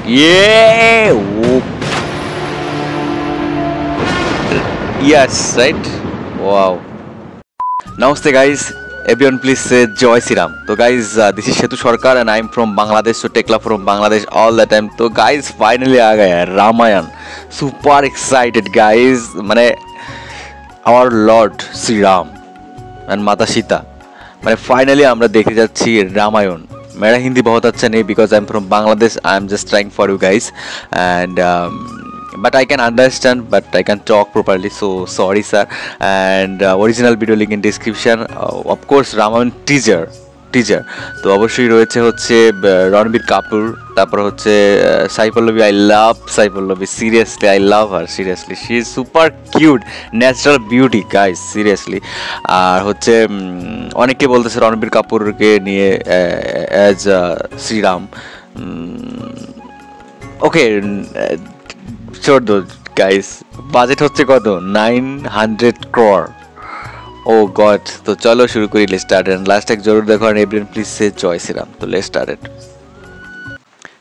Yeah! Yes, right? Wow. Namaste guys. Everyone please say Joy Siram. So guys, this is Shetu Sarkar and I'm from Bangladesh. So Tekla from Bangladesh all the time. So guys, finally आ गया है Ramayan. Super excited guys. माने our Lord Sri Ram and Mata Sita. माने finally আমরা দেখতে যাচ্ছি রামায়ণ. मेरा हिंदी बहुत अच्छा नहीं because I'm from Bangladesh. I'm just trying for you guys and but I can understand but I can talk properly, so sorry sir. And original video link in description. Of course Ramayana teaser তো অবশ্যই রয়েছে হচ্ছে রণবীর কাপুর, তারপর হচ্ছে Sai Pallavi. I love Sai Pallavi, seriously I love her, seriously she is super cute, natural beauty guys, seriously. আর হচ্ছে অনেকে বলতেছে রণবীর কাপুরকে নিয়ে অ্যাজ শ্রীরাম। ওকে ছোট দো গাইস, বাজেট হচ্ছে কত? 900 crore। ও গড। তো চলো শুরু করি, লেটস স্টার্ট। এন্ড লাস্ট এক জরুর দেখো, আর এভরিওয়ান প্লিজ সে জয় শ্রীরাম। তো লেটস স্টার্ট।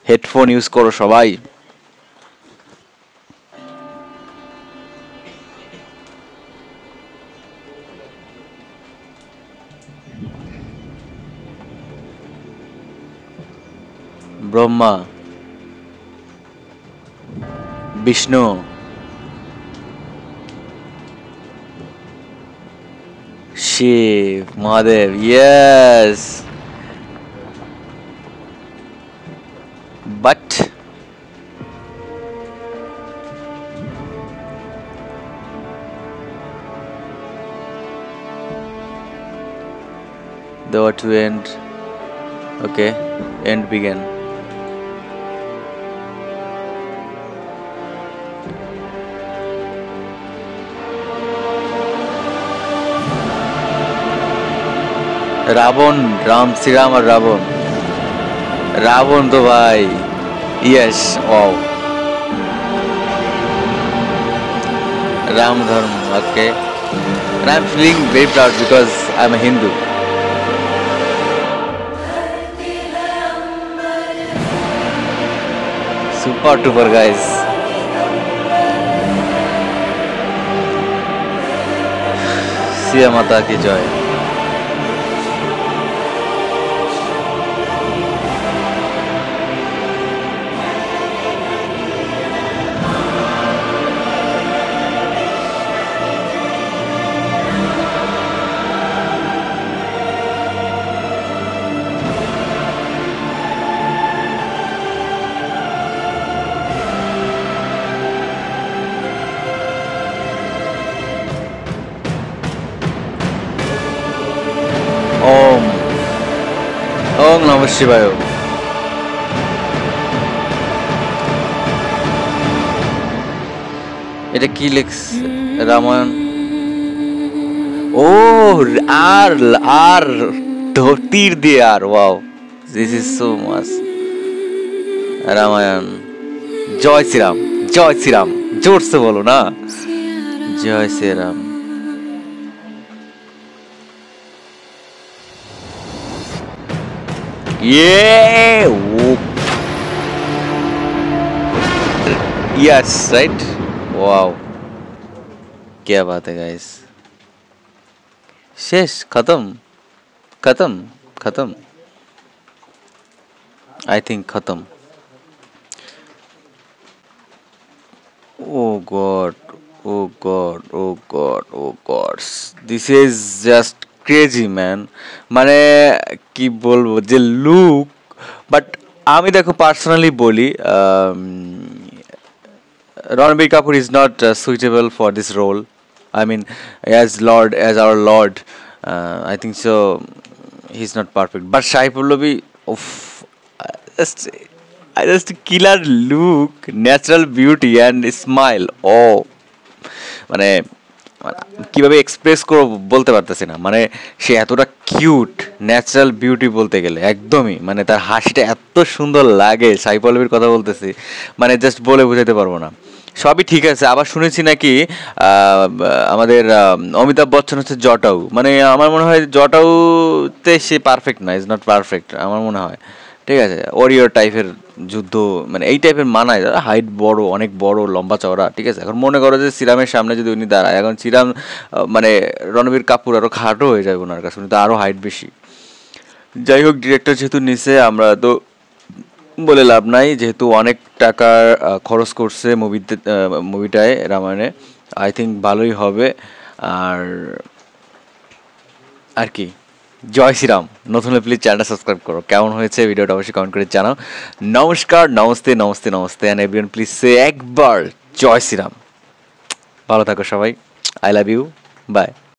হেডফোন ইউজ করো সবাই। Brahma, Vishnu, Shiv, Mahadev, yes. But the what to end? Okay, end begin. Ravan, Ram, Shriram আর রাবণ। রাবণ তো ভাই, ইয়েস, ওয়াও। রাম ধর্ম, ওকে। And I'm feeling very proud because I'm a Hindu. Super duper guys. Siya माता की जय। ओम ओम नमः शिवाय। এটা কি লেখস? রামায়ণ। ও আর আর তীর দিয়ে আর, wow, this is so much. Ramayana. জয় শ্রীরাম, জয় শ্রীরাম, জোরসে বলো না, জয় Shriram. Yeah! Yes, right? Wow. क्या बात है guys? शेष खत्म खत्म खत्म I think खत्म। Oh God, oh God, oh God, oh God, this is just crazy man. মানে কি বলবো যে লুক, বাট আমি দেখো পার্সোনালি বলি Ranbir Kapoor is not suitable for this role. I mean as lord, as our lord, I think so he is not perfect. But Sai Pallavi, উফ, just killer look, natural beauty and smile. ও মানে কিভাবে express করবো বলতে পারতেছি না। মানে সে এতটা কিউট, ন্যাচারাল বিউটি বলতে গেলে একদমই, মানে তার হাসিটা এত সুন্দর লাগে। সাই পল্লবীর কথা বলতেছি, মানে জাস্ট বলে বোঝাতে পারবো না। সবই ঠিক আছে। আবার শুনেছি নাকি আমাদের অমিতাভ বচ্চন হচ্ছে জটাউ। মানে আমার মনে হয় জটাউতে সে পারফেক্ট না, ইজ নট পারফেক্ট আমার মনে হয়। ঠিক আছে, ওরিয়র টাইপের যুদ্ধ, মানে এই টাইপের মানায়, যারা হাইট বড়, অনেক বড়, লম্বা চওড়া। ঠিক আছে, এখন মনে করো যে শ্রীরামের সামনে যদি উনি দাঁড়ায়, এখন শ্রীরাম মানে রণবীর কাপুর আরো খাটো হয়ে যাবে ওনার কাছে, উনি তো আরো হাইট বেশি। যাই হোক, ডিরেক্টর যেহেতু নিছে, আমরা তো বলে লাভ নাই, যেহেতু অনেক টাকা খরচ করছে মুভিটায়, রামায়ণে। আই থিঙ্ক ভালোই হবে। আর আর কি, জয় শ্রীরাম। নতুন হলে প্লিজ চ্যানেলটা সাবস্ক্রাইব করো। কেমন হয়েছে ভিডিওটা অবশ্যই কমেন্ট করে জানাও। নমস্কার, নমস্তে, নমস্তে, নমস্তে, অ্যান্ড এভরিওয়ান প্লিজ সে একবার জয় শ্রীরাম। ভালো থাকো সবাই। I love you. বাই।